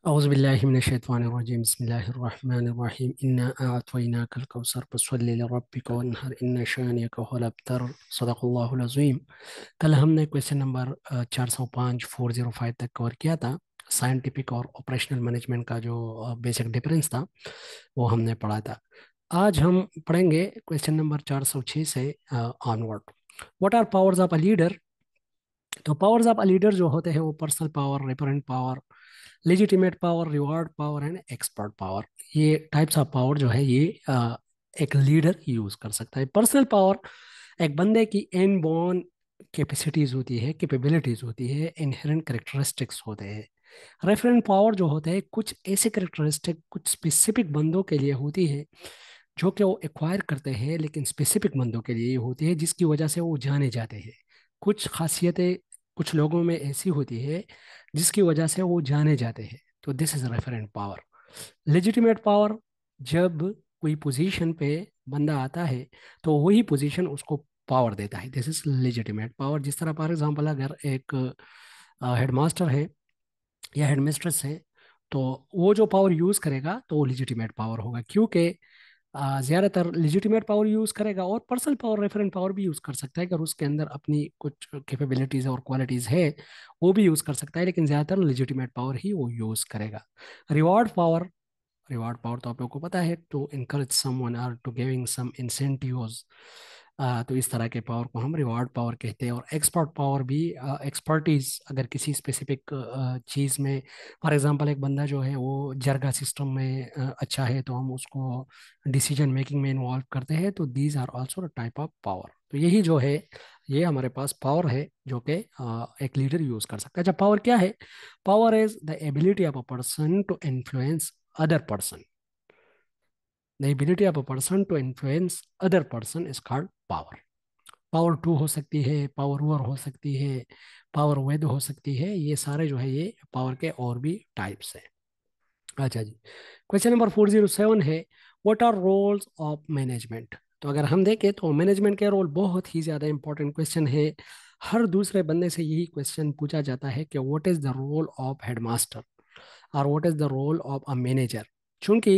औज़ुबिल्लाहि बिस्मिल्लाहिर्रहमानिर्रहीम इन्ना अअतैनाकल कौसर फसल्लि लिरब्बिका वन्हर इन्ना शानिअका हुवल अबतर सदक़ल्लाहुल अज़ीम। कल हमने क्वेश्चन नंबर 405 405 तक कवर किया था। साइंटिफिक और ऑपरेशनल मैनेजमेंट का जो बेसिक डिफरेंस था वो हमने पढ़ा था। आज हम पढ़ेंगे क्वेश्चन नंबर 406 से onward. What are powers of a leader. तो पावर्स ऑफ अ लीडर जो होते हैं वो personal power, referent power, legitimate power, reward power and expert power. ये टाइप्स ऑफ पावर जो है ये एक लीडर यूज कर सकता है। पर्सनल पावर एक बंदे की इनबॉर्न कैपेसिटीज होती है, कैपेबिलिटीज होती है, इनहेरेंट करेक्टरिस्टिक्स होते हैं। रेफरेंट पावर जो होते हैं कुछ ऐसे करेक्टरिस्टिक कुछ स्पेसिफिक बंदों के लिए होती है जो कि वो एक्वायर करते हैं, लेकिन स्पेसिफिक बंदों के लिए ये होती है जिसकी वजह से वो जाने जाते हैं। कुछ खासियतें कुछ लोगों में ऐसी होती है जिसकी वजह से वो जाने जाते हैं। तो this is referent power. Legitimate power, जब कोई पोजीशन पे बंदा आता है तो वही पोजीशन उसको पावर देता है। This is legitimate power. जिस तरह फॉर एग्जांपल अगर एक हेडमास्टर है या हेडमिस्ट्रेस है तो वो जो पावर यूज करेगा तो वो लेजिटिमेट पावर होगा, क्योंकि ज्यादातर लेजिटिमेट पावर यूज करेगा। और पर्सनल पावर, रेफरेंट पावर भी यूज कर सकता है अगर उसके अंदर अपनी कुछ कैपेबिलिटीज और क्वालिटीज है, वो भी यूज कर सकता है, लेकिन ज्यादातर लेजिटिमेट पावर ही वो यूज करेगा। रिवॉर्ड पावर, रिवॉर्ड पावर तो आप लोगों को पता है, टू इनकरेज समवन और टू गिविंग सम इंसेंटिव्स। तो इस तरह के पावर को हम रिवॉर्ड पावर कहते हैं। और एक्सपर्ट पावर भी एक्सपर्टीज, अगर किसी स्पेसिफिक चीज़ में, फॉर एग्जांपल एक बंदा जो है वो जरगा सिस्टम में अच्छा है तो हम उसको डिसीजन मेकिंग में इन्वॉल्व करते हैं। तो these are also type of power. तो यही जो है ये हमारे पास पावर है जो कि एक लीडर यूज कर सकता है। जब पावर क्या है? Power is the ability of a person to influence other person. The ability of a person to influence other person is called power. Power टू हो सकती है, पावर ओवर हो सकती है, पावर वेद हो सकती है। ये सारे जो है ये पावर के और भी टाइप्स हैं। अच्छा जी, क्वेश्चन नंबर 407 है, what are roles of management. तो अगर हम देखें तो मैनेजमेंट के रोल बहुत ही ज़्यादा इंपॉर्टेंट क्वेश्चन है। हर दूसरे बंदे से यही क्वेश्चन पूछा जाता है कि what is the role of headmaster और what is the role of a manager. चूंकि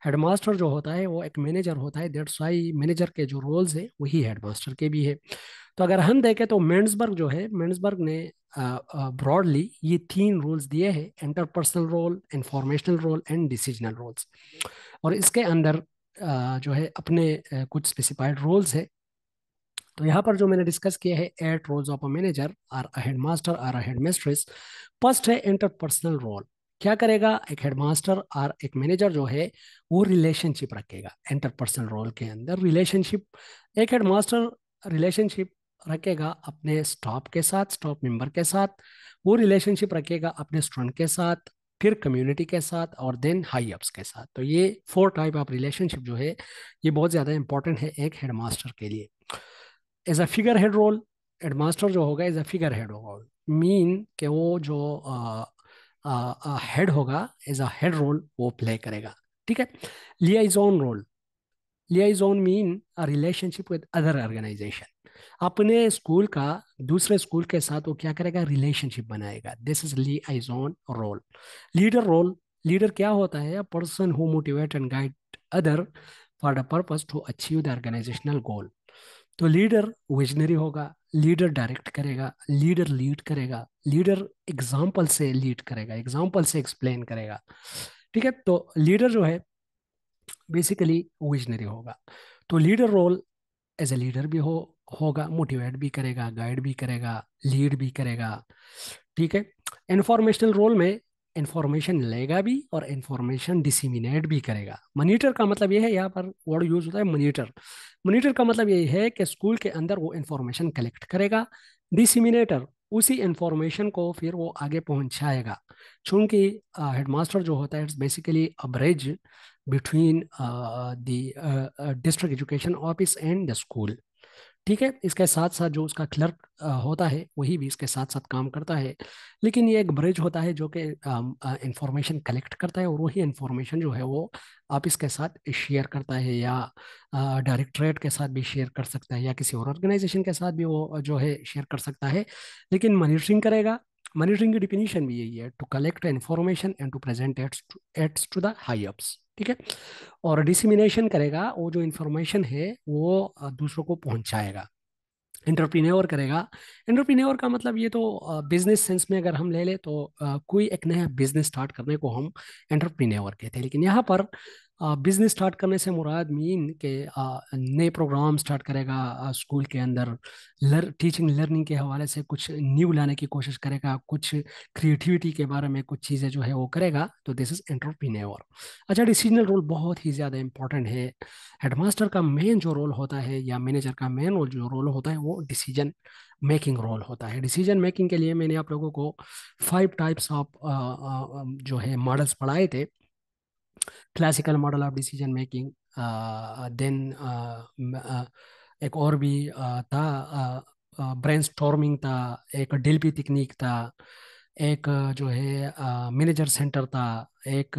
हेडमास्टर जो होता है वो एक मैनेजर होता है, दैट्स वाई मैनेजर के जो रोल्स है वही हेडमास्टर के भी है। तो अगर हम देखें तो मेंसबर्ग जो है, मेंसबर्ग ने ब्रॉडली ये तीन रोल्स दिए हैं: interpersonal role, informational role and decisional roles. और इसके अंदर जो है अपने कुछ स्पेसिफाइड रोल्स है। तो यहाँ पर जो मैंने डिस्कस किया है, 8 रोल्स ऑफ अ मैनेजर और अ हेडमास्टर और अ हेडमिस्ट्रेस। फर्स्ट है इंटरपर्सनल रोल। क्या करेगा एक हेडमास्टर और एक मैनेजर जो है वो रिलेशनशिप रखेगा। इंटरपर्सनल रोल के अंदर रिलेशनशिप, एक हेडमास्टर रिलेशनशिप रखेगा अपने स्टाफ के साथ, स्टाफ मेंबर के साथ। वो रिलेशनशिप रखेगा अपने स्टूडेंट के साथ, फिर कम्युनिटी के साथ और देन हाई अप्स के साथ। तो ये 4 टाइप ऑफ रिलेशनशिप जो है ये बहुत ज़्यादा इंपॉर्टेंट है एक हेडमास्टर के लिए। As a figure head role, headmaster जो होगा एज अ फिगर हेड होगा। मीन कि वो जो हेड होगा एज अ हेड रोल वो प्ले करेगा। ठीक है। Liaison role, liaison mean a relationship with other organization. अपने स्कूल का दूसरे स्कूल के साथ वो क्या करेगा? रिलेशनशिप बनाएगा। This is liaison role. Leader role, leader क्या होता है? A person who motivate and guide other for the purpose to achieve the organizational goal. तो लीडर विजनरी होगा, लीडर डायरेक्ट करेगा, लीडर लीड करेगा, लीडर एग्जाम्पल से lead करेगा, example से एक्सप्लेन करेगा। ठीक है। तो लीडर जो है बेसिकली विजनरी होगा। तो leader role as a leader भी होगा, मोटिवेट भी करेगा, गाइड भी करेगा, लीड भी करेगा। ठीक है। इंफॉर्मेशनल रोल में इंफॉर्मेशन लेगा भी और इंफॉर्मेशन डिसिमिनेट भी करेगा। मॉनिटर का मतलब यह है, यहाँ पर वर्ड यूज होता है मॉनिटर। मॉनिटर का मतलब यही है कि स्कूल के अंदर वो इंफॉर्मेशन कलेक्ट करेगा। डिसिमिनेटर उसी इंफॉर्मेशन को फिर वो आगे पहुंचाएगा। चूंकि हेडमास्टर जो होता है it's basically a bridge between the district education office and the school. ठीक है। इसके साथ साथ जो उसका क्लर्क होता है वही भी इसके साथ साथ काम करता है, लेकिन ये एक ब्रिज होता है जो कि इंफॉर्मेशन कलेक्ट करता है और वही इंफॉर्मेशन जो है वो आप इसके साथ शेयर करता है, या डायरेक्टरेट के साथ भी शेयर कर सकता है, या किसी और ऑर्गेनाइजेशन के साथ भी वो जो है शेयर कर सकता है। लेकिन मॉनिटरिंग करेगा मॉनिटरिंग की डिफिनीशन भी यही है, to collect information and to present its to the high ups, ठीक है। और डिसमिनेशन करेगा, वो जो इंफॉर्मेशन है वो दूसरों को पहुंचाएगा। एंटरप्रेन्योर करेगा, एंटरप्रेन्योर का मतलब ये तो बिजनेस सेंस में अगर हम ले ले तो कोई एक नया बिजनेस स्टार्ट करने को हम एंटरप्रेन्योर कहते हैं। लेकिन यहाँ पर बिजनेस स्टार्ट करने से मुराद मीन के नए प्रोग्राम स्टार्ट करेगा स्कूल के अंदर, टीचिंग लर्निंग के हवाले से कुछ न्यू लाने की कोशिश करेगा, कुछ क्रिएटिविटी के बारे में कुछ चीज़ें जो है वो करेगा, तो दिस इज एंटरप्रेन्योर। अच्छा, डिसीजनल रोल बहुत ही ज़्यादा इंपॉर्टेंट है। हेडमास्टर का मेन जो रोल होता है या मैनेजर का मेन रोल जो रोल होता है वो डिसीजन मेकिंग रोल होता है। डिसीजन मेकिंग के लिए मैंने आप लोगों को 5 टाइप्स ऑफ जो है मॉडल्स पढ़ाए थे। Classical model of decision making, then एक और भी था, ब्रेनस्टॉर्मिंग था, एक डिल्पी टेक्निक था, एक जो है मैनेजर सेंटर था, एक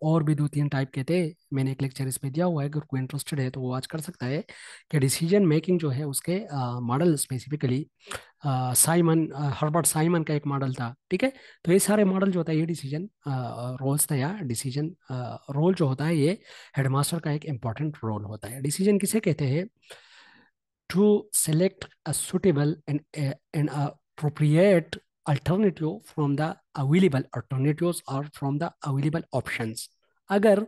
और भी 2-3 टाइप के थे। मैंने एक लेक्चर इस पे दिया हुआ है, अगर कोई इंटरेस्टेड है तो वो आज कर सकता है कि डिसीजन मेकिंग जो है उसके model specifically Simon Herbert Simon का एक मॉडल था, ठीक है। तो ये सारे मॉडल जो होता है ये डिसीजन रोल्स था या डिसीजन रोल जो होता है ये हेडमास्टर का एक इंपॉर्टेंट रोल होता है। डिसीजन किसे कहते हैं? To select a suitable and appropriate alternative from the available alternatives or from the available options। अगर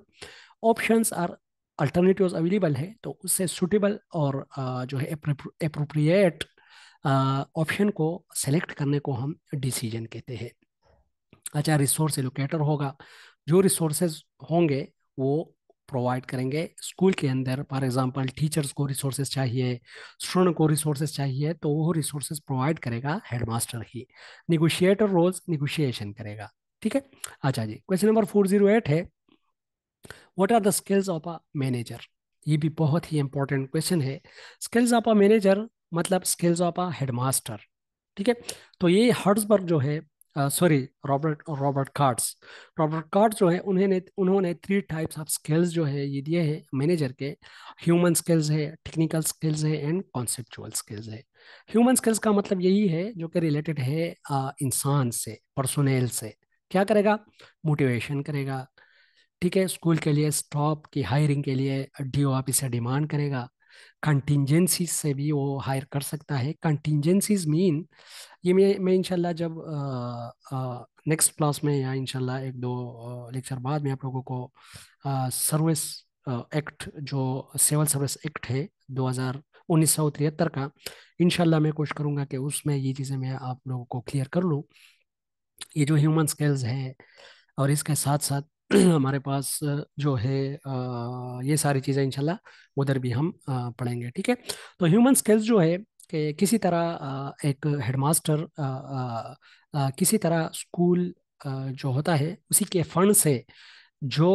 ऑप्शंस और अल्टरनेटिव्स अवेलेबल है तो उससे सुटेबल और जो है अप्रोप्रिएट ऑप्शन को सेलेक्ट करने को हम डिसीजन कहते हैं। अच्छा, रिसोर्स एलोकेटर होगा, जो रिसोर्सेज होंगे वो प्रोवाइड करेंगे स्कूल के अंदर। फॉर एग्जांपल टीचर्स को रिसोर्सेज चाहिए, स्टूडेंट को रिसोर्सेज चाहिए, तो वो रिसोर्सेज प्रोवाइड करेगा हेडमास्टर ही। निगोशिएटर रोल्स निगोशिएशन करेगा, ठीक है। अच्छा जी, क्वेश्चन नंबर 408 है, what are the skills of a manager? ये भी बहुत ही इंपॉर्टेंट क्वेश्चन है। स्किल्स ऑफ अ मैनेजर मतलब स्किल्स ऑफ अ हेडमास्टर, ठीक है। तो ये हर्ट्सबर्ग जो है, sorry, Robert Robert Katz, Robert Katz जो है उन्होंने उन्होंने 3 टाइप्स ऑफ स्किल्स जो है ये दिए हैं मैनेजर के। ह्यूमन स्किल्स है, टेक्निकल स्किल्स है एंड कॉन्सेप्चुअल स्किल्स है। ह्यूमन स्किल्स का मतलब यही है जो कि रिलेटेड है इंसान से, पर्सोनेल से। क्या करेगा? मोटिवेशन करेगा, ठीक है। स्कूल के लिए स्टॉप की हायरिंग के लिए डीओ ऑफिस से डिमांड करेगा। कंटिजेंसीज से भी वो हायर कर सकता है। कंटिजेंसीज मीन, ये मैं इंशाल्लाह जब नेक्स्ट क्लास में या इंशाल्लाह 1-2 लेक्चर बाद में आप लोगों को सर्विस एक्ट, जो सिविल सर्विस एक्ट है 1973 का, इंशाल्लाह मैं कोशिश करूंगा कि उसमें ये चीज़ें मैं आप लोगों को क्लियर कर लूँ। ये जो ह्यूमन स्किल्स है और इसके साथ साथ हमारे पास जो है ये सारी चीज़ें इंशाल्लाह उधर भी हम पढ़ेंगे, ठीक है। तो ह्यूमन स्किल्स जो है कि किसी तरह एक हेडमास्टर किसी तरह स्कूल जो होता है उसी के फंड से जो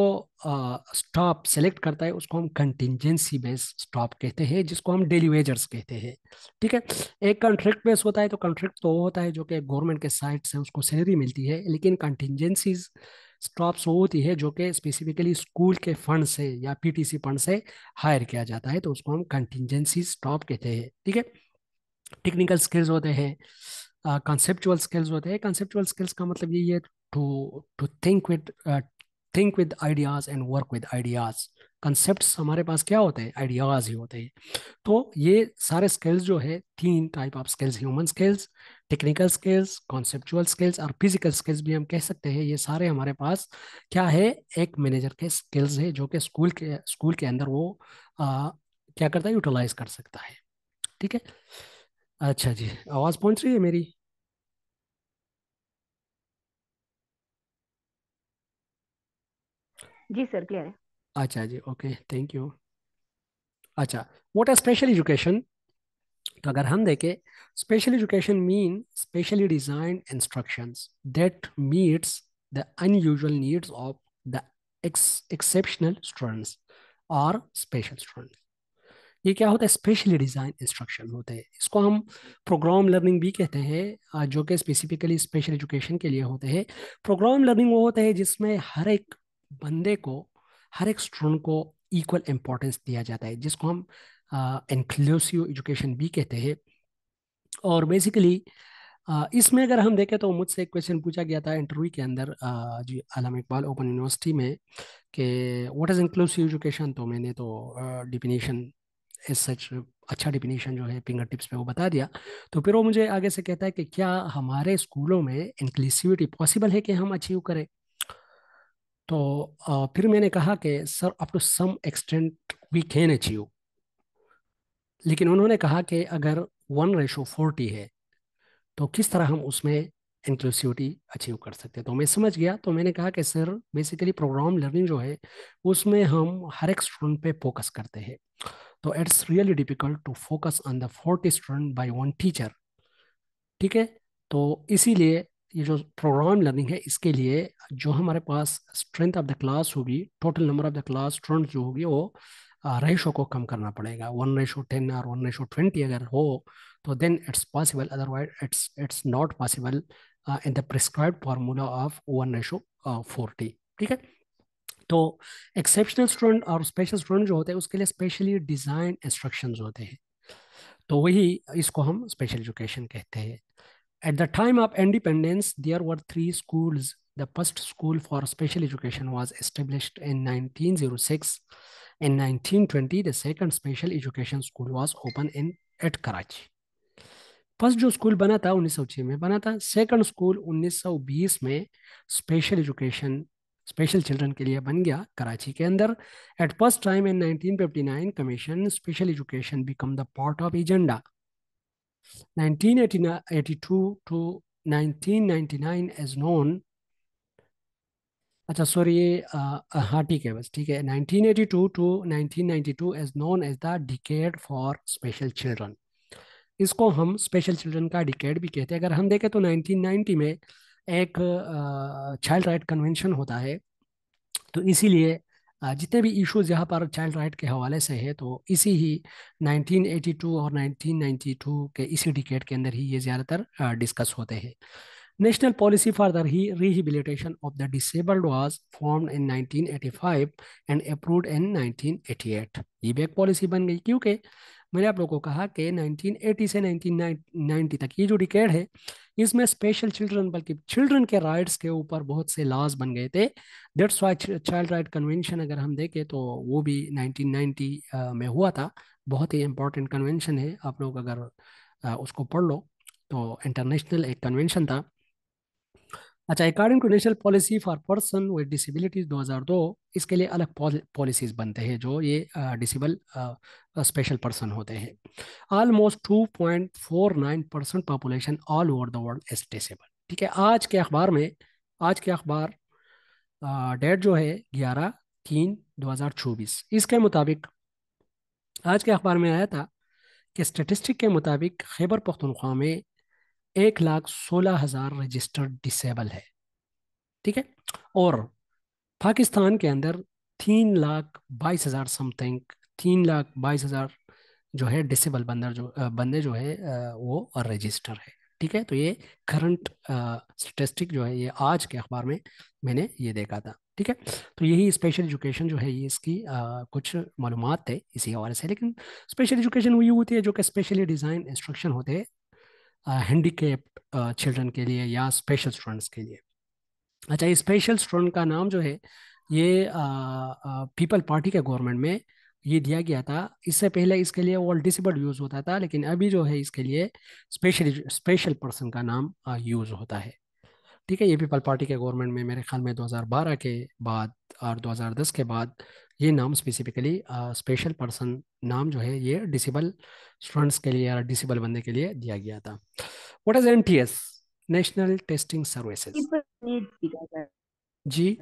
स्टॉप सेलेक्ट करता है उसको हम कंटिजेंसी बेस स्टॉप कहते हैं, जिसको हम डेली वेजर्स कहते हैं, ठीक है। एक कॉन्ट्रैक्ट बेस होता है, तो कॉन्ट्रैक्ट तो वो होता है जो कि गवर्नमेंट के साइड से उसको सैलरी मिलती है, लेकिन कंटिजेंसीज स्टॉप्स वो होती है जो कि स्पेसिफिकली स्कूल के फंड से या पीटीसी फंड से हायर किया जाता है, तो उसको हम कंटिजेंसी स्टॉप कहते हैं, ठीक है। टेक्निकल स्किल्स होते हैं, कॉन्सेप्चुअल स्किल्स होते हैं। कॉन्सेप्चुअल स्किल्स का मतलब यही है to to think with ideas and work with ideas. Concepts हमारे पास क्या होते हैं? आइडियाज ही होते हैं। तो ये सारे स्किल्स जो है 3 type of skills, human skills, technical skills, conceptual skills और फिजिकल स्किल्स भी हम कह सकते हैं, ये सारे हमारे पास क्या है? एक मैनेजर के स्किल्स है जो कि स्कूल के अंदर वो क्या करता है? यूटिलाइज कर सकता है, ठीक है। अच्छा जी, आवाज़ पहुंच रही है मेरी? जी सर, क्लियर है। अच्छा जी, ओके, थैंक यू। अच्छा, व्हाट है स्पेशल एजुकेशन? तो अगर हम देखें, special education mean specially designed instructions that meets the unusual needs of the exceptional students और स्पेशल स्टूडेंट्स। ये क्या होता है? स्पेशली डिजाइन इंस्ट्रक्शन होते हैं, इसको हम प्रोग्राम लर्निंग भी कहते हैं, जो कि स्पेसिफिकली स्पेशल एजुकेशन के लिए होते हैं। प्रोग्राम लर्निंग वो होता है जिसमें हर एक बंदे को, हर एक स्टूडेंट को इक्वल इंपॉर्टेंस दिया जाता है, जिसको हम इंक्लूसिव एजुकेशन भी कहते हैं। और बेसिकली इसमें अगर हम देखें तो मुझसे एक क्वेश्चन पूछा गया था इंटरव्यू के अंदर, जी अल्लामा इकबाल ओपन यूनिवर्सिटी में, कि व्हाट इज़ इंक्लूसिव एजुकेशन। तो मैंने तो डिफिनीशन एज सच, अच्छा डिफिनीशन जो है फिंगर टिप्स पे वो बता दिया। तो फिर वो मुझे आगे से कहता है कि क्या हमारे स्कूलों में इंक्लूसिविटी पॉसिबल है कि हम अचीव करें। तो फिर मैंने कहा कि sir up to some extent we can achieve, लेकिन उन्होंने कहा कि अगर 1:40 है तो किस तरह हम उसमें इंक्लूसिविटी अचीव कर सकते हैं। तो मैं समझ गया। तो मैंने कहा कि सर बेसिकली प्रोग्राम लर्निंग जो है उसमें हम हर एक स्टूडेंट पे फोकस करते हैं। तो it's really difficult to focus on the 40 student by one teacher. ठीक है। तो इसीलिए ये जो प्रोग्राम लर्निंग है इसके लिए जो हमारे पास स्ट्रेंथ ऑफ द क्लास होगी, total number of the class student जो होगी, वो रेशो को कम करना पड़ेगा। 1:10 और 1:20 अगर हो तो then it's possible, otherwise it's not possible in the prescribed formula of 1:40। ठीक है। तो एक्सेप्शनल स्टूडेंट और स्पेशल स्टूडेंट जो होते हैं उसके लिए स्पेशली डिजाइन इंस्ट्रक्शंस होते हैं। तो वही इसको हम स्पेशल एजुकेशन कहते हैं। At the time of independence, there were three schools. The first school for special education was established in 1906. In 1920, the second special education school was opened at Karachi. First जो school बना था 1906 में बना था। Second school 1920 में special education, special children के लिए बन गया कराची के अंदर। At first time in 1959 commission special education become the part of agenda. 1982 to 1999 as known, अच्छा सॉरी ये हाँ ठीक है, बस ठीक है, 1982 to 1992 as known as the decade for special children. इसको हम स्पेशल चिल्ड्रन का डिकेड भी कहते हैं। अगर हम देखें तो 1990 में एक चाइल्ड राइट कन्वेंशन होता है। तो इसीलिए जितने भी इश्यूज यहाँ पर चाइल्ड राइट के हवाले से है तो इसी ही 1982 और 1992 के इसी डिकेड के अंदर ही ये ज़्यादातर डिस्कस होते हैं। National policy for the rehabilitation of the disabled was formed in 1985 and approved in 1988। ये भी एक पॉलिसी बन गई क्योंकि मैंने आप लोगों को कहा कि 1980 से 1990 तक ये जो डिकेड है इसमें स्पेशल चिल्ड्रन, बल्कि चिल्ड्रन के राइट्स के ऊपर बहुत से लॉज बन गए थे। That's why child right convention अगर हम देखें तो वो भी 1990 में हुआ था। बहुत ही इंपॉर्टेंट कन्वेंशन है, आप लोग अगर उसको पढ़ लो तो इंटरनेशनल एक कन्वेंशन था। अच्छा, according to national policy for person with disabilities 2002, इसके लिए अलग पॉलिसीज बनते हैं जो ये डिसेबल स्पेशल पर्सन होते हैं। Almost 2.49% population all over the world is disable. ठीक है। आज के अखबार डेट जो है 11/3/2024, इसके मुताबिक आज के अखबार में आया था कि स्टेटिस्टिक के मुताबिक खैबर पख्तूनख्वा में 1,16,000 रजिस्टर्ड डिसेबल है। ठीक है। और पाकिस्तान के अंदर 3,22,000 समथिंग, 3,22,000 जो है डिसेबल बंदे जो है वो रजिस्टर है। ठीक है। तो ये करंट स्टेटिस्टिक जो है ये आज के अखबार में मैंने ये देखा था। ठीक है। तो यही स्पेशल एजुकेशन जो है ये इसकी कुछ मालूमात थे इसी हवाले से। लेकिन स्पेशल एजुकेशन वही होती है जो कि स्पेशली डिज़ाइन इंस्ट्रक्शन होते हैं हैंडीकेप्ड चिल्ड्रन के लिए या स्पेशल स्टूडेंट्स के लिए। अच्छा, ये स्पेशल स्टूडेंट का नाम जो है ये पीपल पार्टी के गवर्नमेंट में ये दिया गया था। इससे पहले इसके लिए वर्ल्ड डिसेबल्ड यूज होता था, लेकिन अभी जो है इसके लिए स्पेशल स्पेशल पर्सन का नाम यूज होता है। ठीक है। ये पीपल पार्टी के गवर्नमेंट में मेरे ख्याल में 2012 के बाद और 2010 के बाद ये नाम स्पेसिफिकली स्पेशल पर्सन नाम जो है ये डिसेबल स्टूडेंट्स के लिए या डिसेबल बंदे के लिए दिया गया था। What is NTS? National testing services. People needs भी कहा जाता जी।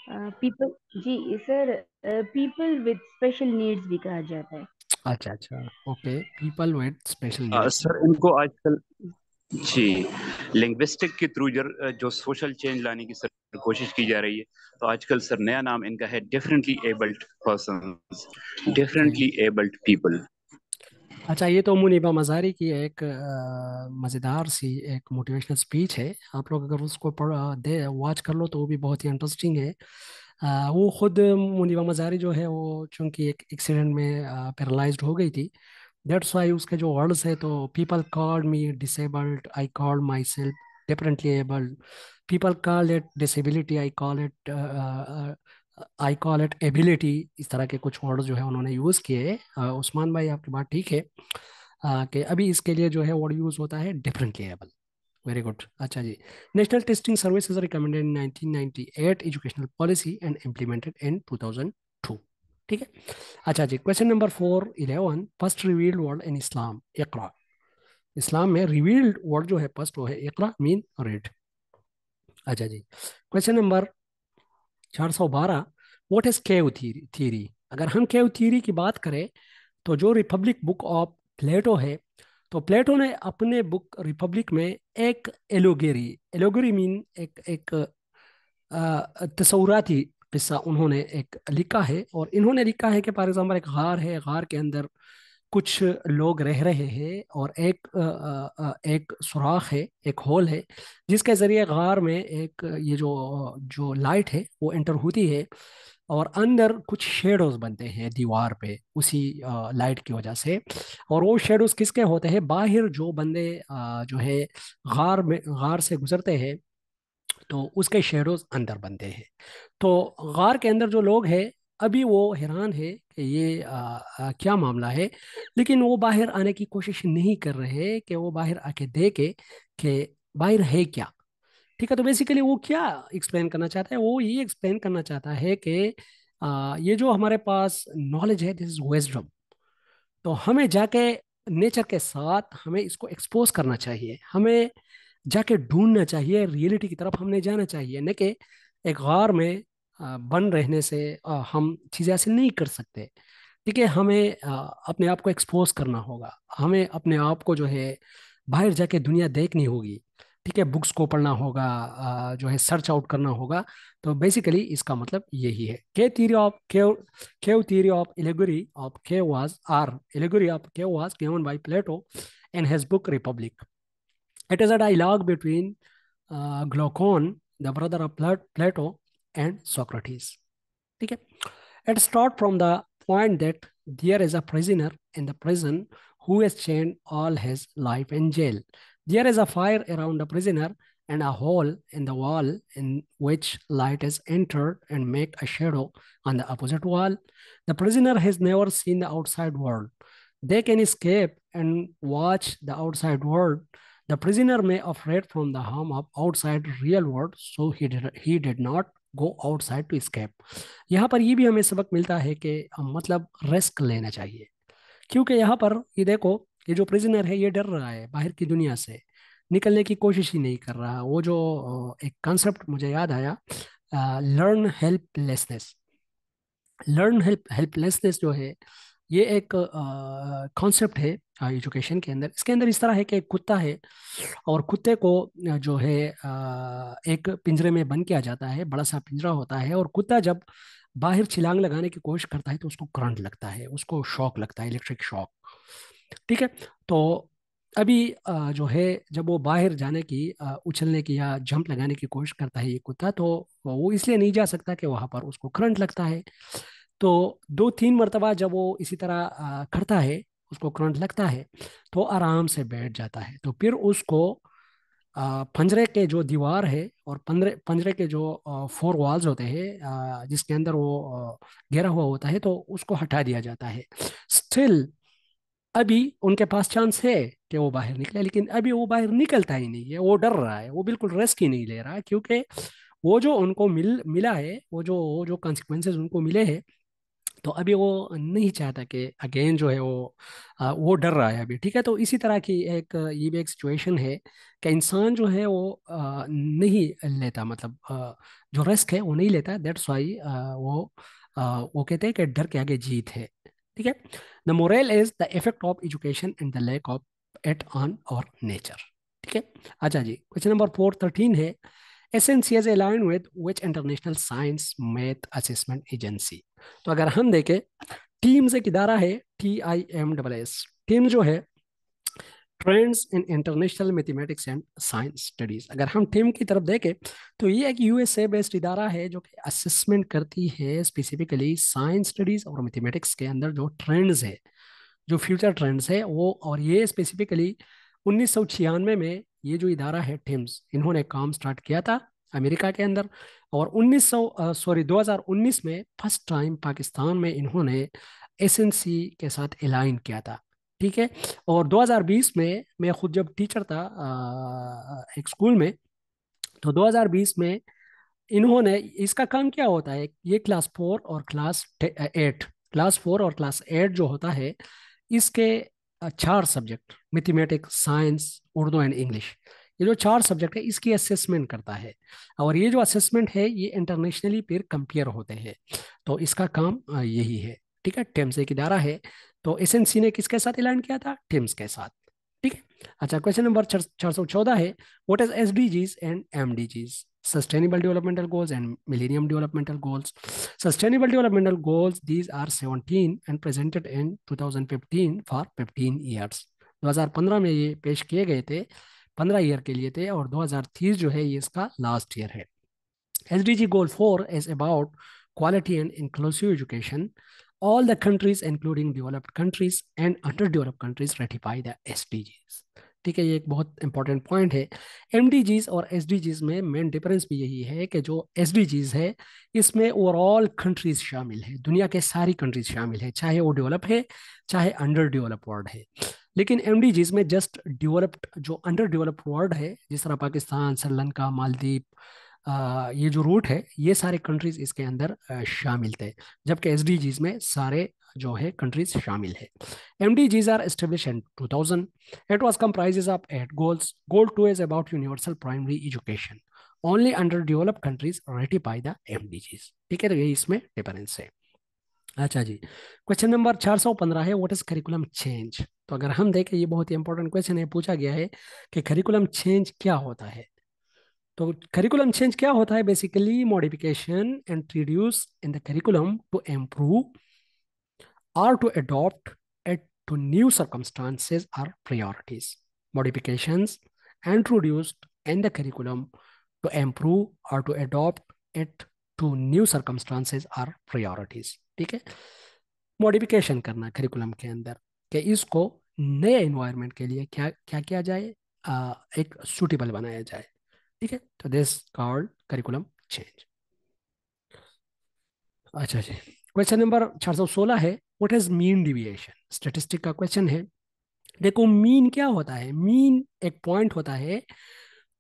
है पीपल, जी sir, people with special needs भी कहा जाता है। अच्छा अच्छा, okay, people with special needs. Sir इनको आजकल जी लिंग्विस्टिक के थ्रू जो सोशल चेंज लाने की सर कोशिश की जा रही है। तो आजकल सर नया नाम इनका है differently abled persons, okay. Differently abled people. अच्छा, ये तो मुनीबा मज़ारी की एक मज़ेदार सी एक मोटिवेशनल स्पीच है। आप लोग अगर उसको पढ़ दे वॉच कर लो तो वो भी बहुत ही इंटरेस्टिंग है। वो खुद मुनीबा मज़ारी जो है वो चूंकि एक एक्सीडेंट में पैरालाइज्ड हो गई थी। दैट्स वाई उसके जो वर्ड्स है, तो people called me disabled, I called my self differently abled, people call it disability, I call it ability. इस तरह के कुछ वर्ड जो है उन्होंने यूज़ किए। उस्मान भाई आपकी बात ठीक है, कि अभी इसके लिए जो है वर्ड यूज़ होता है डिफरेंटली एबल। Very good. अच्छा जी, national testing services recommended in 1998 educational policy and implemented in 2002। ठीक है। अच्छा जी, question number 411, first revealed word in Islam, इकरा। इस्लाम में रिवील्ड वर्ड जो है फर्स्ट वो है इकरा, मीन रीड। अच्छा जी, question number 412, what is cave theory. अगर हम केव थ्योरी की बात करें, तो जो रिपब्लिक बुक ऑफ प्लेटो है, तो प्लेटो ने अपने बुक रिपब्लिक में एक एलोगेरी, एलोगेरी मीन एक एक तस्वुराती किस्सा उन्होंने एक लिखा है। और इन्होंने लिखा है कि फॉर एग्जाम्पल एक गार है, गार के अंदर कुछ लोग रह रहे हैं और एक सुराख है, एक होल है, जिसके जरिए गार में एक ये जो जो लाइट है वो एंटर होती है, और अंदर कुछ शेडोज बनते हैं दीवार पे उसी लाइट की वजह से। और वो शेडोज किसके होते हैं, बाहर जो बंदे जो है गार से गुजरते हैं, तो उसके शेडोज अंदर बनते हैं। तो गार के अंदर जो लोग हैं, अभी वो हैरान है कि ये क्या मामला है, लेकिन वो बाहर आने की कोशिश नहीं कर रहे कि वो बाहर आके देखे कि बाहर है क्या। ठीक है। तो बेसिकली वो क्या एक्सप्लेन करना चाहता है, वो ये एक्सप्लेन करना चाहता है कि ये जो हमारे पास नॉलेज है, दिस इज विजडम। तो हमें जाके नेचर के साथ हमें इसको एक्सपोज करना चाहिए, हमें जाके ढूंढना चाहिए, रियलिटी की तरफ हमने जाना चाहिए, न कि एक गार में बन रहने से हम चीज़ें हासिल नहीं कर सकते। ठीक है। हमें अपने आप को एक्सपोज करना होगा, हमें अपने आप को जो है बाहर जाके दुनिया देखनी होगी। ठीक है। बुक्स को पढ़ना होगा, जो है सर्च आउट करना होगा। तो बेसिकली इसका मतलब यही है। के theory of cave theory of allegory of cave was or allegory of cave was given by Plato in his book Republic. It is a dialogue between Glaucon, the brother of Plato, and Socrates. ठीक है। It starts from the point that there is a prisoner in the prison who is chained all his life in jail. There is a fire around the prisoner and a hole in the wall in which light is entered and make a shadow on the opposite wall. The prisoner has never seen the outside world. They can escape and watch the outside world. The prisoner may afraid from the harm of outside real world, so he did not go outside to escape. यहाँ पर ये भी हमें सबक मिलता है कि मतलब रिस्क लेना चाहिए, क्योंकि यहाँ पर ये देखो, ये जो प्रिजनर है ये डर रहा है बाहर की दुनिया से, निकलने की कोशिश ही नहीं कर रहा। वो जो एक कॉन्सेप्ट मुझे याद आया, लर्न हेल्पलेसनेस। लर्न हेल्पलेसनेस जो है ये एक कॉन्सेप्ट है एजुकेशन के अंदर। इसके अंदर इस तरह है कि एक कुत्ता है, और कुत्ते को जो है एक पिंजरे में बंद किया जाता है, बड़ा सा पिंजरा होता है, और कुत्ता जब बाहर छलांग लगाने की कोशिश करता है तो उसको करंट लगता है, उसको शॉक लगता है, इलेक्ट्रिक शॉक। ठीक है। तो अभी जो है जब वो बाहर जाने की उछलने की या जंप लगाने की कोशिश करता है ये कुत्ता, तो वो इसलिए नहीं जा सकता कि वहां पर उसको करंट लगता है। तो 2-3 मरतबा जब वो इसी तरह करता है, उसको करंट लगता है, तो आराम से बैठ जाता है। तो फिर उसको पंजरे के जो दीवार है और पंजरे पंजरे के जो 4 वॉल्स होते हैं, जिसके अंदर वो घेरा हुआ होता है, तो उसको हटा दिया जाता है। स्टिल अभी उनके पास चांस है कि वो बाहर निकले, लेकिन अभी वो बाहर निकलता ही नहीं है, वो डर रहा है, वो बिल्कुल रिस्क ही नहीं ले रहा, क्योंकि वो जो उनको मिला है, वो जो कॉन्सिक्वेंसेस उनको मिले हैं, तो अभी वो नहीं चाहता कि अगेन जो है वो डर रहा है अभी। ठीक है। तो इसी तरह की एक ये भी एक सिचुएशन है कि इंसान जो है वो नहीं लेता, मतलब जो रिस्क है वो नहीं लेता। दैट्स वाई वो कहते हैं कि डर के आगे जीत है। ठीक है। The moral is the effect of education and the lack of it on our nature. ठीक है। अच्छा जी, क्वेश्चन नंबर 413 है, SNC is aligned with which international science math assessment agency। तो अगर हम देखें, टीम्स एक इदारा है, TIMSS। टीम जो है trends in international mathematics and science studies. अगर हम टीम की तरफ देखें, तो ये एक USA बेस्ड इदारा है जो कि असेसमेंट करती है स्पेसिफिकली साइंस स्टडीज और मैथमेटिक्स के अंदर जो ट्रेंड्स है, जो फ्यूचर ट्रेंड्स है वो, और ये स्पेसिफिकली 1996 में ये जो इदारा है टिम्स, इन्होंने काम स्टार्ट किया था अमेरिका के अंदर। और 2019 में फर्स्ट टाइम पाकिस्तान में इन्होंने एसएनसी के साथ अलाइन किया था। ठीक है। और 2020 में मैं खुद जब टीचर था एक स्कूल में, तो 2020 में इन्होंने, इसका काम क्या होता है, ये क्लास 4 और क्लास 8 जो होता है, इसके 4 subject, mathematics, science, Urdu and English, ये जो 4 सब्जेक्ट है इसकी असेसमेंट करता है। और ये जो असेसमेंट है ये इंटरनेशनली फिर कंपेयर होते हैं। तो इसका काम यही है। ठीक है। टिम्स एक इदारा है। तो एसएनसी ने किसके साथ ऐलान किया था? टिम्स के साथ। ठीक है। अच्छा, क्वेश्चन नंबर 414 है, what is SDGs and MDGs? Sustainable Developmental Goals and Millennium Developmental Goals. Sustainable Developmental Goals, these are 17 and presented in 2015 for 15 years. 2015 में ये पेश किए गए थे, 15 ईयर के लिए थे, और 2030 जो है ये इसका लास्ट ईयर है। SDG Goal 4 is about quality and inclusive education. All the countries, including developed countries and underdeveloped countries, ratify the SDGs. ठीक है, ये एक बहुत इंपॉर्टेंट पॉइंट है। एमडीजीज और एसडीजीज में मेन डिफरेंस भी यही है कि जो एसडीजीज है इसमें ओवरऑल कंट्रीज शामिल है, दुनिया के सारी कंट्रीज शामिल है, चाहे वो डेवलप है चाहे अंडर डेवलप वर्ल्ड है। लेकिन एमडीजीज में जस्ट डेवलप्ड, जो अंडर डेवलप वर्ल्ड है, जिस तरह पाकिस्तान, श्रीलंका, मालदीव, ये जो रूट है, ये सारे कंट्रीज इसके अंदर शामिल थे, जबकि एसडीजीज में सारे जो है कंट्रीज शामिल है। MDGs are established in 2000. It was comprises of 8 goals. Goal 2 is about universal primary education. Only underdeveloped countries ratify the MDGs. ठीक है, तो ये इसमें डिफरेंस है। अच्छा जी, क्वेश्चन नंबर 415 है, व्हाट इज करिकुलम चेंज? तो अगर हम देखें, ये बहुत ही इंपॉर्टेंट क्वेश्चन है, पूछा गया है कि करिकुलम चेंज क्या होता है। तो करिकुलम चेंज क्या होता है? Basically modification introduce in the curriculum to improve or to adopt it to new circumstances or priorities. Modifications introduced in the curriculum to improve or to adopt it to new circumstances or priorities. ठीक है, modification करना curriculum के अंदर कि इसको नए environment के लिए क्या क्या किया जाए, एक सूटेबल बनाया जाए। ठीक है, तो दिस कॉल्ड करिकुलम चेंज। अच्छा जी, क्वेश्चन नंबर 416 है, what is mean deviation? Statistic का क्वेश्चन है। देखो, मीन क्या होता है? मीन एक पॉइंट होता है।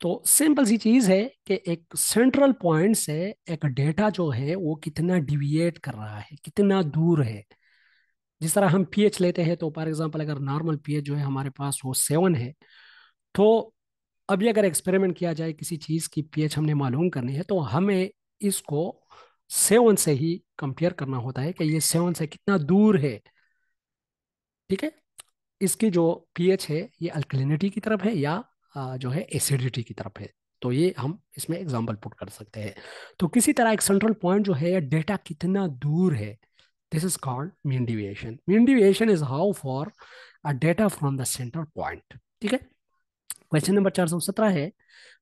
तो सिंपल सी चीज है कि एक सेंट्रल पॉइंट से एक डेटा जो है वो कितना डिविएट कर रहा है, कितना दूर है। जिस तरह हम पीएच लेते हैं, तो फॉर एग्जांपल अगर नॉर्मल पीएच जो है हमारे पास वो 7 है, तो अभी अगर एक्सपेरिमेंट किया जाए किसी चीज की पीएच हमने मालूम करनी है, तो हमें इसको 7 से ही कंपेयर करना होता है कि ये 7 से कितना दूर है। ठीक है, इसकी जो पीएच है ये अल्कलिनिटी की तरफ है या जो है एसिडिटी की तरफ है। तो ये हम इसमें एग्जांपल पुट कर सकते हैं। तो किसी तरह एक सेंट्रल पॉइंट जो है, डेटा कितना दूर है, this is called mean deviation. Mean deviation is how for a data from the central point. ठीक है, क्वेश्चन नंबर 417 है,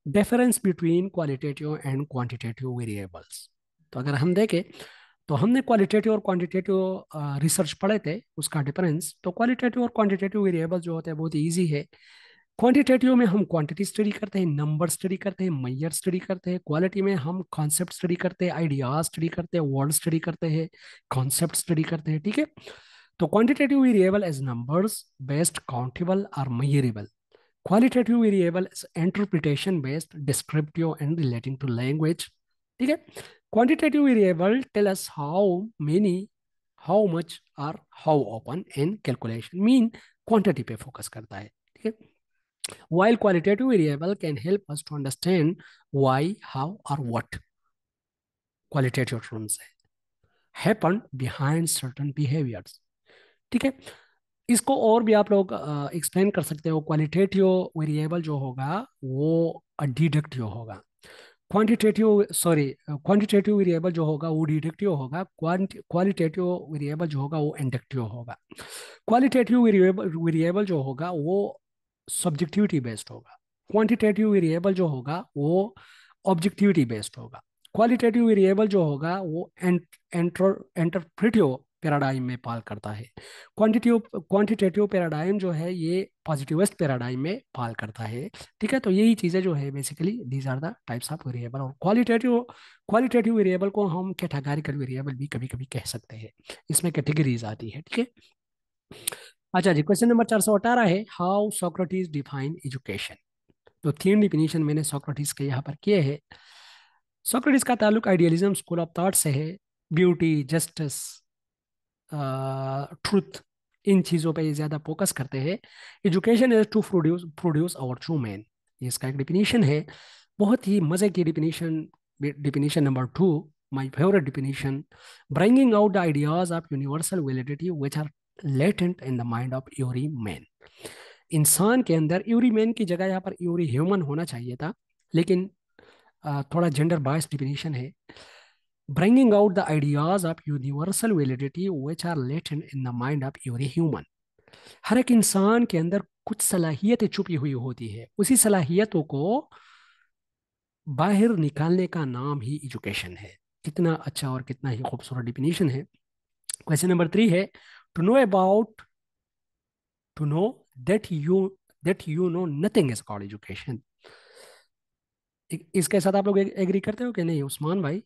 difference between qualitative and quantitative variables. तो अगर हम देखें, तो हमने क्वालिटेटिव और क्वांटिटेटिव रिसर्च पढ़े थे, उसका डिफरेंस। तो क्वालिटेटिव और क्वांटिटेटिव वेरिएबल जो होते हैं बहुत ईजी है। क्वांटिटेटिव में हम क्वांटिटी स्टडी करते हैं, नंबर स्टडी करते हैं, मैयर स्टडी करते हैं। क्वालिटी में हम कॉन्सेप्ट स्टडी करते हैं, आइडियाज स्टडी करते हैं, वर्ड स्टडी करते हैं, कॉन्सेप्ट स्टडी करते हैं। ठीक है, तो quantitative variable as numbers based, countable और measurable. Qualitative variable is interpretation based, descriptive and relating to language. ठीक है, quantitative variable tell us how many, how much or how often in calculation, mean quantity पे focus करता है। ठीक है, while qualitative variable can help us to understand why, how or what, qualitative terms है, happen behind certain behaviors। ठीक है, इसको और भी आप लोग एक्सप्लेन कर सकते हो। क्वालिटेटिव वेरिएबल जो होगा वो डिडक्टिव होगा, क्वांटिटेटिव वेरिएबल जो होगा वो डिडक्टिव होगा, क्वालिटेटिव वेरिएबल जो होगा वो इंडक्टिव होगा। क्वालिटेटिव वेरिएबल जो होगा वो सब्जेक्टिविटी बेस्ड होगा, क्वांटिटेटिव वेरिएबल जो होगा वो ऑब्जेक्टिविटी बेस्ड होगा। क्वालिटेटिव वेरिएबल जो होगा वो इंटरप्रेटिव पैराडाइम में फॉल करता है। क्वांटिटेटिव पैराडाइम जो है ये पॉजिटिविस्ट पैराडाइम में फॉल करता है। ठीक है, तो यही चीज़ें जो है basically these are the types of variable. और क्वालिटेटिव वेरिएबल को हम कैटेगरिकल वेरिएबल भी कभी कभी कह सकते हैं, इसमें कैटेगरीज आती है। ठीक है, अच्छा जी, क्वेश्चन नंबर 418 है हाउ सोक्रेटिस डिफाइन एजुकेशन। तो तीन डिफिनीशन मैंने सोक्रेटिस के यहाँ पर किए हैं। सोक्रेटिस का ताल्लुक आइडियलिज्म स्कूल ऑफ थॉट से है। ब्यूटी, जस्टिस, ट्रुथ, इन चीज़ों पे ये ज़्यादा फोकस करते हैं। Education is to produce our true man, ये इसका एक डिफिनीशन है। बहुत ही मज़े की definition, definition number 2, my favourite definition, bringing out the ideas of universal validity which are latent in the mind of every man. इंसान के अंदर एवरी मैन की जगह यहाँ पर एवरी ह्यूमन होना चाहिए था, लेकिन थोड़ा जेंडर बायस डिफिनीशन है। bringing out the ideas of universal validity which are latent in the mind of every human। हर एक इंसान के अंदर कुछ सलाहियतें छुपी हुई होती है, उसी सलाहियतों को बाहर निकालने का नाम ही एजुकेशन है। कितना अच्छा और कितना ही खूबसूरत डिफिनीशन है। क्वेश्चन नंबर 3 है to know about, to know that you know nothing is called education. इसके साथ आप लोग एग्री करते हो कि नहीं उस्मान भाई?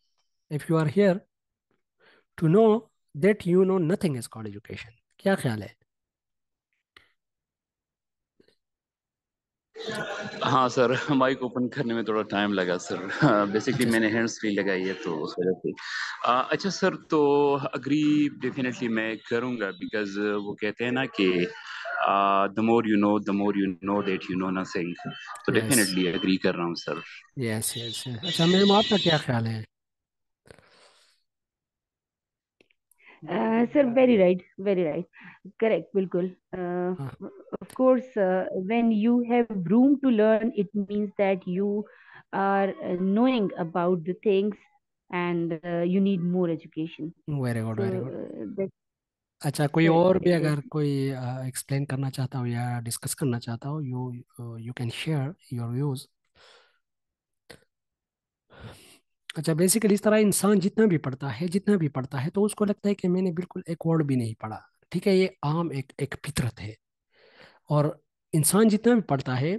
If you are here, to know that you know nothing is called education, क्या ख्याल है? हाँ सर, माइक ओपन करने में थोड़ा टाइम लगा सर। बेसिकली अच्छा मैंने हैंड्स फ्री लगाई है तो उस वजह से। अच्छा सर, तो अग्री डेफिनेटली मैं करूँगा, बिकॉज वो कहते हैं ना कि the more you know that you know nothing. तो यस डेफिनेटली एग्री कर रहा हूँ सर। Yes yes. अच्छा मैम, आपका क्या ख्याल है? Sir, very right, correct, बिल्कुल. हाँ, Of course, when you have room to learn, it means that you are knowing about the things, and you need more education. Very good So very good. that's अच्छा, कोई correct, और भी correct. अगर कोई explain करना चाहता हो या डिस्कस करना चाहता हो, you can share your views. अच्छा, बेसिकली इस तरह इंसान जितना भी पढ़ता है तो उसको लगता है कि मैंने बिल्कुल एक वर्ड भी नहीं पढ़ा। ठीक है, ये आम एक एक फितरत है। और इंसान जितना भी पढ़ता है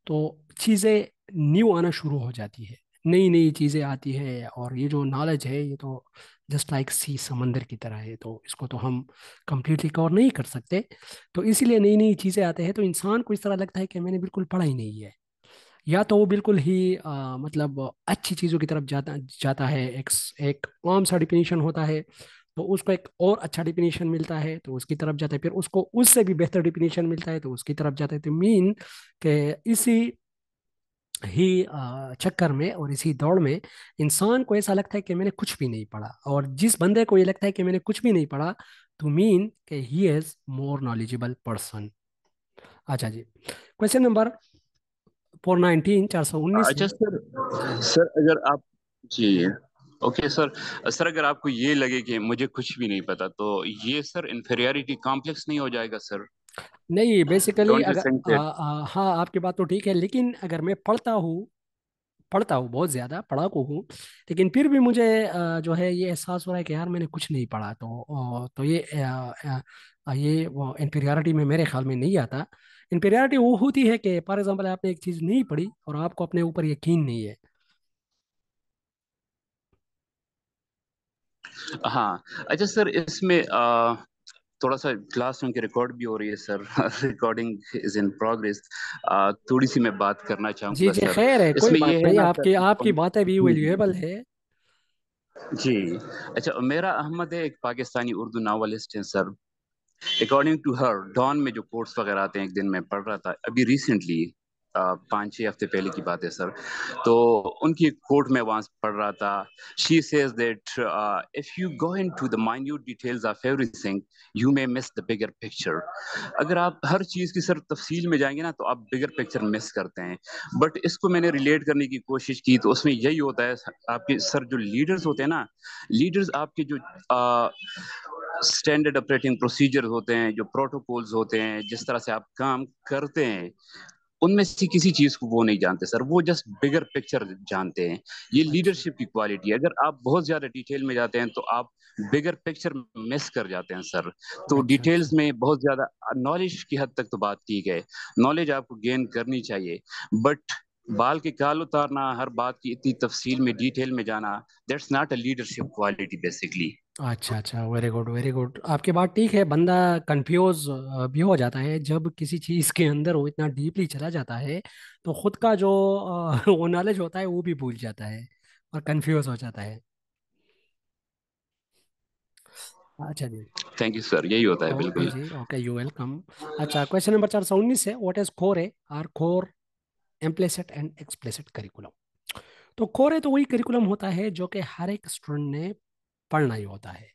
तो चीज़ें न्यू आना शुरू हो जाती है, नई नई चीज़ें आती है। और ये जो नॉलेज है ये तो जस्ट लाइक सी, समंदर की तरह है, तो इसको तो हम कंप्लीटली कवर नहीं कर सकते। तो इसीलिए नई नई चीज़ें आते हैं तो इंसान को इस तरह लगता है कि मैंने बिल्कुल पढ़ा ही नहीं है। या तो वो बिल्कुल ही मतलब अच्छी चीज़ों की तरफ जाता जाता है। एक एक आम सा डिफिनीशन होता है, तो उसको एक और अच्छा डिफिनीशन मिलता है तो उसकी तरफ जाता है, फिर उसको उससे भी बेहतर डिफिनीशन मिलता है तो उसकी तरफ जाता है। तो मीन के इसी ही चक्कर में और इसी दौड़ में इंसान को ऐसा लगता है कि मैंने कुछ भी नहीं पढ़ा। और जिस बंदे को ये लगता है कि मैंने कुछ भी नहीं पढ़ा, तो मीन के he is more knowledgeable person. अच्छा जी, क्वेश्चन नंबर 419, 419 अच्छा है। सर, जी सर अगर आप, जी, ओके सर। सर अगर आपको ये लगे कि मुझे कुछ भी नहीं पता, तो ये सर इंफीरियरिटी कॉम्प्लेक्स नहीं हो जाएगा सर? नहीं, बेसिकली डोंट यू अगर थिंक दैट? हाँ, आपकी बात तो ठीक है, लेकिन अगर मैं पढ़ता हूँ बहुत ज़्यादा पढ़ाकू हूँ, लेकिन फिर भी मुझे जो है ये एहसास हो रहा है कि यार मैंने कुछ नहीं पढ़ा, तो ये वो इंफीरियरिटी में मेरे ख्याल में नहीं आता। इंफीरियरिटी वो होती है कि फॉर एग्जांपल आपने एक चीज़ नहीं पढ़ी और आपको अपने ऊपर यकीन नहीं है। हाँ। अच्छा सर, इसमें थोड़ा सा क्लासरूम की रिकॉर्ड भी हो रही है sir. Recording is in progress. थोड़ी सी मैं बात करना जी चाहूंगा जी, सर। खैर है, कोई इसमें बात ये है नहीं, ना सर। आपकी आपकी बातें भी जी जी वैल्यूएबल है। जी। अच्छा, मेरा अहमद है, एक पाकिस्तानी उर्दू नावलिस्ट है sir. According to her, Dawn में जो कोट्स वगैरह आते हैं, एक दिन मैं पढ़ रहा था अभी रिसेंटली, 5-6 हफ्ते पहले की बात है सर। तो उनकी एक कोट मैं वहां पढ़ रहा था। She says that if you go into the minute details of everything, you may miss the bigger picture. अगर आप हर चीज की सर तफसील में जाएंगे ना, तो आप बिगर पिक्चर मिस करते हैं। बट इसको मैंने रिलेट करने की कोशिश की, तो उसमें यही होता है आपके सर, जो लीडर्स होते हैं ना, लीडर्स आपके जो स्टैंडर्ड ऑपरेटिंग प्रोसीजर होते हैं, जो प्रोटोकॉल्स होते हैं, जिस तरह से आप काम करते हैं, उनमें से किसी चीज को वो नहीं जानते सर, वो जस्ट बिगर पिक्चर जानते हैं। ये अच्छा लीडरशिप की क्वालिटी है। अगर आप बहुत ज्यादा डिटेल में जाते हैं तो आप बिगर पिक्चर मिस कर जाते हैं सर। तो अच्छा डिटेल्स अच्छा। में बहुत ज्यादा नॉलेज की हद तक तो बात ठीक है, नॉलेज आपको गेन करनी चाहिए, बट बाल के काल उतारना, हर बात की इतनी तफसील में डिटेल में जाना, that's not a leadership quality basically. अच्छा अच्छा, वेरी गुड वेरी गुड। आपकी बात ठीक है, बंदा कंफ्यूज भी हो जाता है जब किसी चीज़ के अंदर वो इतना डीपली चला जाता है, तो खुद का जो वो नॉलेज होता है वो भी भूल जाता है और कंफ्यूज हो जाता है। अच्छा जी। थैंक यू सर, यही होता है ओके बिल्कुल। जी, ओके, यू वेलकम। अच्छा, क्वेश्चन नंबर 419 है, what is core or core implicit and explicit curriculum. तो कोर तो वही करिकुलम होता है जो कि हर एक स्टूडेंट ने पढ़ना ही होता है।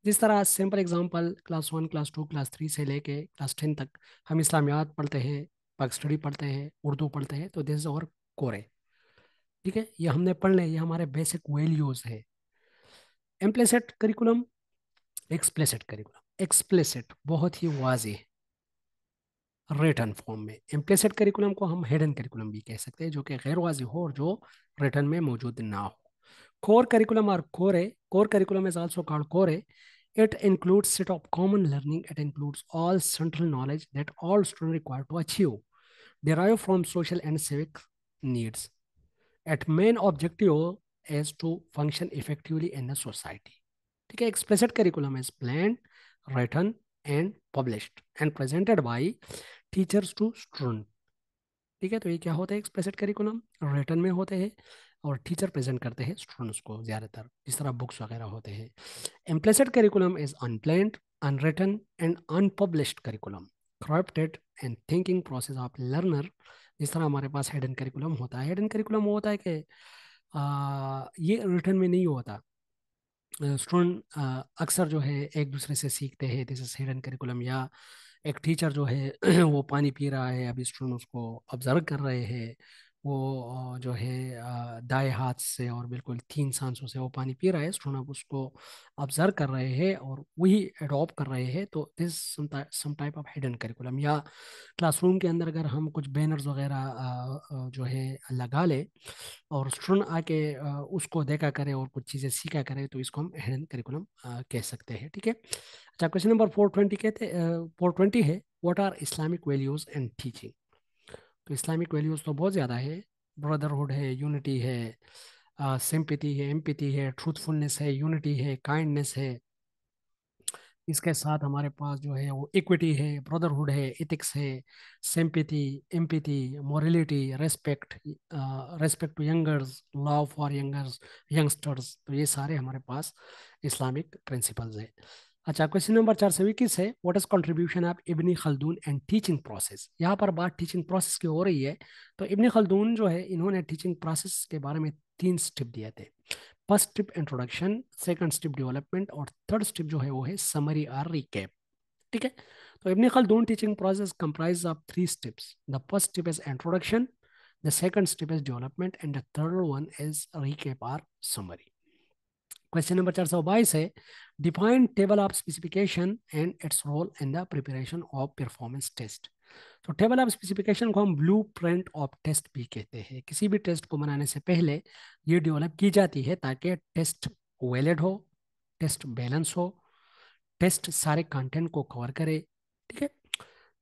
जिस तरह simple example, class 1 class 2 class 3 से लेके क्लास 10 तक हम इस्लामियात पढ़ते हैं, पाक स्टडी पढ़ते हैं, उर्दू पढ़ते हैं, तो दिस इज और कोर। ठीक है, ये हमने पढ़ ले, ये हमारे बेसिक वैल्यूज है। Implicit curriculum, explicit curriculum. Explicit बहुत ही वाज़ेह रिटर्न फॉर्म में, इम्प्लिसिट करिकुलम को हम हिडन करिकुलम भी कह सकते हैं, जो कि गैर वाज़ेह हो और जो रिटर्न में मौजूद ना हो। कोर करिकुलम और core curriculum is also called core. It includes set of common learning. It includes all central knowledge that all students require to achieve, derive from social and civic needs. Its main objective is to function effectively in a society. ठीक है, explicit curriculum is planned, written and published and presented by teachers to students. ठीक है, तो ये क्या होता है, explicit curriculum return में होते हैं और टीचर प्रेजेंट करते हैं स्टूडेंट्स को, ज़्यादातर जिस तरह बुक्स वगैरह होते हैं। Implicit curriculum is unplanned, unwritten and unpublished curriculum, corrupted and thinking process of learner. जिस तरह हमारे पास हिडन करिकुलम होता है, हिडन करिकुलम वो होता है कि ये रिटर्न में नहीं होता। स्टूडेंट अक्सर जो है एक दूसरे से सीखते हैं, दिस इज हिडन करिकुलम। या एक टीचर जो है वो पानी पी रहा है, अभी स्टूडेंट उसको ऑब्जर्व कर रहे हैं, वो जो है दाएं हाथ से और बिल्कुल 3 सांसों से वो पानी पी रहा है, स्टूडेंट अब उसको ऑब्जर्व कर रहे हैं और वही अडॉप्ट कर रहे हैं, तो this some type of hidden curriculum. या क्लासरूम के अंदर अगर हम कुछ बैनर्स वगैरह जो है लगा ले और स्टूडेंट आके उसको देखा करे और कुछ चीज़ें सीखा करे, तो इसको हम हिडन करिकुलम कह सकते हैं। ठीक है। अच्छा, क्वेश्चन नंबर 420 कहते 420 है, what are Islamic values and teaching. तो इस्लामिक वैल्यूज तो बहुत ज़्यादा है, ब्रदरहुड है, यूनिटी है, सिंपैथी है, एम्पैथी है, ट्रूथफुलनेस है, यूनिटी है, काइंडनेस है। इसके साथ हमारे पास जो है वो इक्विटी है, ब्रदरहुड है, एथिक्स है, sympathy, empathy, morality, respect, respect to youngers, love for youngsters. तो ये सारे हमारे पास इस्लामिक प्रिंसिपल्स है। अच्छा, क्वेश्चन नंबर 421 है, what is contribution of ibn Khaldun and teaching process. यहाँ पर बात टीचिंग प्रोसेस की हो रही है। तो इब्न खल्दून जो है, इन्होंने टीचिंग प्रोसेस के बारे में 3 स्टेप दिए थे। First step introduction, second step development और थर्ड स्टेप जो है वो है समरी और रिकैप। ठीक है। तो Ibn Khaldun teaching process comprise of 3 steps. The first step is introduction, the second step is development and the third one is recap और समरी। क्वेश्चन नंबर 422 है, define table of specification and its role in the preparation of performance test. तो table of specification को हम blue print of test भी कहते हैं। किसी भी टेस्ट को बनाने से पहले ये डेवलप की जाती है ताकि टेस्ट वैलिड हो, टेस्ट बैलेंस हो, टेस्ट सारे कंटेंट को कवर करे। ठीक है।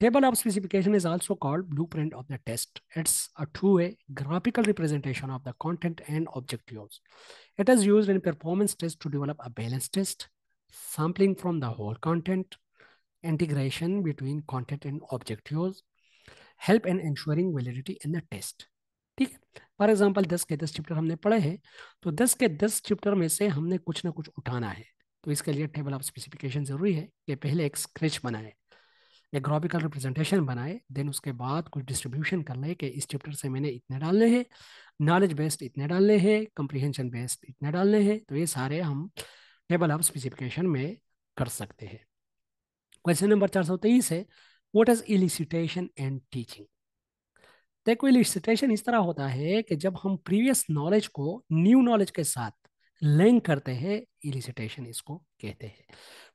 Table of specification is also called blueprint of the test. It's a two-way graphical representation of the content and objectives. It is used in performance tests to develop a balanced test, sampling from the whole content, integration between content and objectives, help in ensuring validity in the test. ठीक है। For example 10 के 10 chapter हमने पढ़े हैं, तो 10 के 10 chapter में से हमने कुछ ना कुछ उठाना है। तो इसके लिए टेबल ऑफ स्पेसिफिकेशन जरूरी है कि पहले एक स्केच बनाए, एक ग्राफिकल रिप्रेजेंटेशन बनाए, देन उसके बाद कुछ डिस्ट्रीब्यूशन कर ले कि इस चैप्टर से मैंने इतने डालने हैं, नॉलेज बेस्ड इतने डालने हैं, कंप्रीहेंशन बेस्ड इतने डालने हैं। तो ये सारे हम टेबल ऑफ स्पेसिफिकेशन में कर सकते हैं। क्वेश्चन नंबर 423 है, व्हाट इज इलिसिटेशन एंड टीचिंग। देखो, इलिसिटेशन इस तरह होता है कि जब हम प्रीवियस नॉलेज को न्यू नॉलेज के साथ लिंक करते हैं, इलिसिटेशन इसको कहते हैं।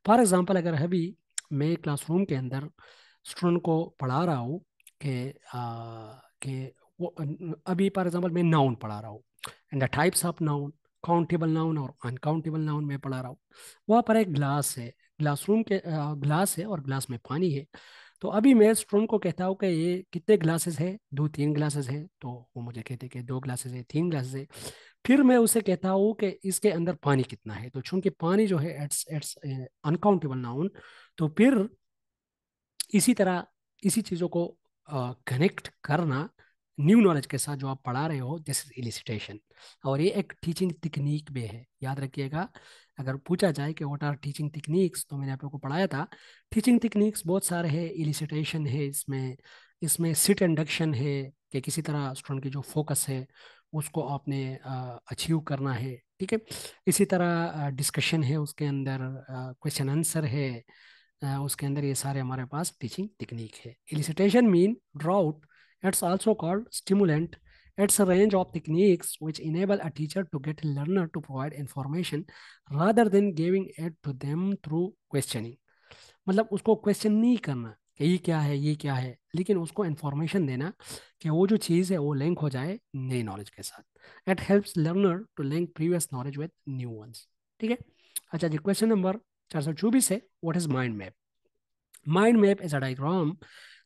फॉर एग्जाम्पल, अगर अभी मैं क्लासरूम के अंदर स्टूडेंट को पढ़ा रहा हूँ कि वो अभी फॉर एग्जांपल मैं नाउन पढ़ा रहा हूँ, and the types of noun, countable noun और अनकाउंटेबल नाउन में पढ़ा रहा हूँ। वहाँ पर एक ग्लास है, ग्लासरूम के ग्लास है और ग्लास में पानी है। तो अभी मैं स्टूडेंट को कहता हूँ कि ये कितने ग्लासेस है, 2-3 ग्लासेस है, तो वो मुझे कहते हैं कि 2 ग्लासेस है, 3 ग्लासेस है। फिर मैं उसे कहता हूँ कि इसके अंदर पानी कितना है, तो चूंकि पानी जो है एट्स एट्स अनकाउंटेबल नाउन, तो फिर इसी तरह इसी चीज़ों को कनेक्ट करना न्यू नॉलेज के साथ जो आप पढ़ा रहे हो, दिस इज इलिसिटेशन। और ये एक टीचिंग टेक्निक भी है, याद रखिएगा। अगर पूछा जाए कि व्हाट आर टीचिंग टेक्निक्स, तो मैंने आप लोगों को पढ़ाया था टीचिंग टेक्निक्स बहुत सारे हैं। इलिसिटेशन है इसमें, इसमें सिट इंडक्शन है कि किसी तरह स्टूडेंट की जो फोकस है उसको आपने अचीव करना है, ठीक है। इसी तरह डिस्कशन है, उसके अंदर क्वेश्चन आंसर है, उसके अंदर ये सारे हमारे पास टीचिंग टेक्निक है। Elicitation mean draw out, it's also called stimulant. It's a range of techniques which enable a teacher to get a learner to provide information rather than giving it to them through questioning. मतलब उसको question नहीं करना कि ये क्या है, ये क्या है, लेकिन उसको इंफॉर्मेशन देना कि वो जो चीज़ है वो लिंक हो जाए नई नॉलेज के साथ। It helps learner to link previous knowledge with new ones, ठीक है। अच्छा जी, क्वेश्चन नंबर 424 है, what is mind map? Mind map is a diagram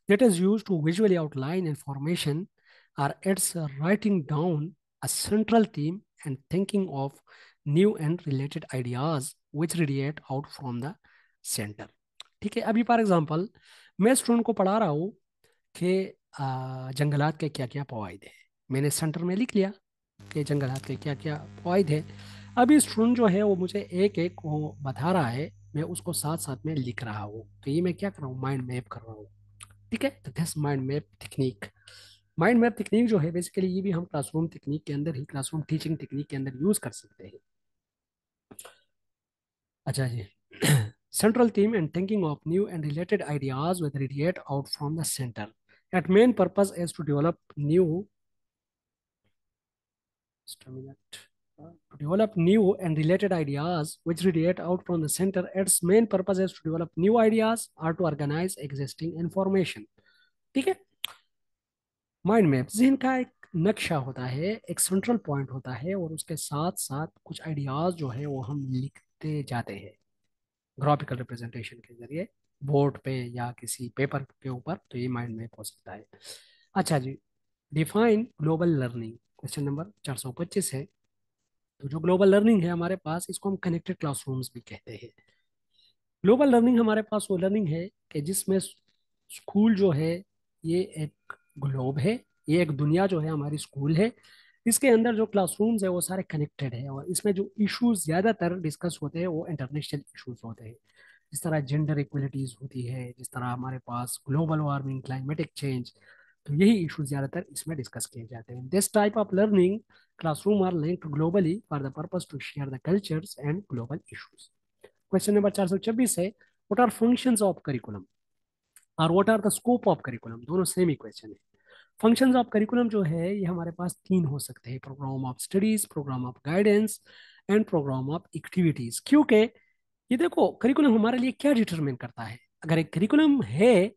that is used to visually outline information, or it's writing down a central theme and thinking of new and related ideas which radiate out from the center. ठीक है। अभी for example मैं student को पढ़ा रहा हूँ कि जंगलात के क्या क्या फवायद है। मैंने सेंटर में लिख लिया कि जंगलात के क्या क्या फवायद है। अभी स्टूडेंट जो है वो मुझे एक एक वो बता रहा है, मैं उसको साथ साथ में लिख रहा हूँ। तो ये मैं क्या कर रहा हूँ, माइंड मैप कर रहा हूँ, ठीक है। तो this mind map technique, mind map technique जो है बेसिकली ये भी हम क्लासरूम टेक्निक के अंदर ही, क्लासरूम टीचिंग टेक्निक के अंदर यूज कर सकते हैं। अच्छा जी, central theme and thinking of new and related ideas will radiate out from the center. Its main purpose is to develop new, just a minute. To develop new and related ideas which radiate out from the center. Its main purpose is to develop new ideas or to organize existing information. ठीक है। Mind map जहन का एक नक्शा होता है, एक central point होता है, और उसके साथ साथ कुछ आइडियाज जो है वो हम लिखते जाते हैं ग्राफिकल रिप्रेजेंटेशन के जरिए, बोर्ड पे या किसी पेपर के ऊपर। तो ये माइंड मैप हो सकता है। अच्छा जी, define global learning, question number 425 है। तो जो ग्लोबल लर्निंग है हमारे पास, इसको हम कनेक्टेड क्लासरूम्स भी कहते हैं। ग्लोबल लर्निंग हमारे पास वो लर्निंग है कि जिसमें स्कूल जो है ये एक ग्लोब है, ये एक दुनिया जो है हमारी स्कूल है। इसके अंदर जो क्लासरूम्स है वो सारे कनेक्टेड है, और इसमें जो इश्यूज ज्यादातर डिस्कस होते हैं वो इंटरनेशनल इश्यूज होते हैं। जिस तरह जेंडर इक्वलिटीज होती है, जिस तरह हमारे पास ग्लोबल वार्मिंग, क्लाइमेटिक चेंज, तो यही इश्यूज ज्यादातर इसमें डिस्कस किए जाते हैं। This type of learning classroom are linked globally for the purpose to share the cultures and global issues. Question number 426 है, what are functions of curriculum और what are the scope of curriculum? दोनों same ही question है। Functions of curriculum जो है ये हमारे पास 3 हो सकते हैं, programme of studies, programme of guidance and programme of activities. क्योंकि ये देखो, करिकुलम हमारे लिए क्या डिटरमिन करता है? अगर एक करिकुलम है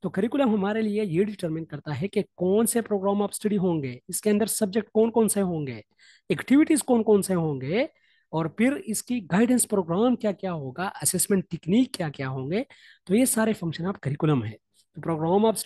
तो करिकुलम हमारे लिए ये डिटरमिन करता है कि कौन से प्रोग्राम ऑफ स्टडी होंगे, इसके अंदर सब्जेक्ट कौन कौन से होंगे, एक्टिविटीज कौन कौन से होंगे, और फिर इसकी गाइडेंस प्रोग्राम क्या क्या होगा, असेसमेंट टेक्निक क्या क्या होंगे। तो ये सारे फंक्शन ऑफ करिकुलम है। तो प्रोग्राम ऑफ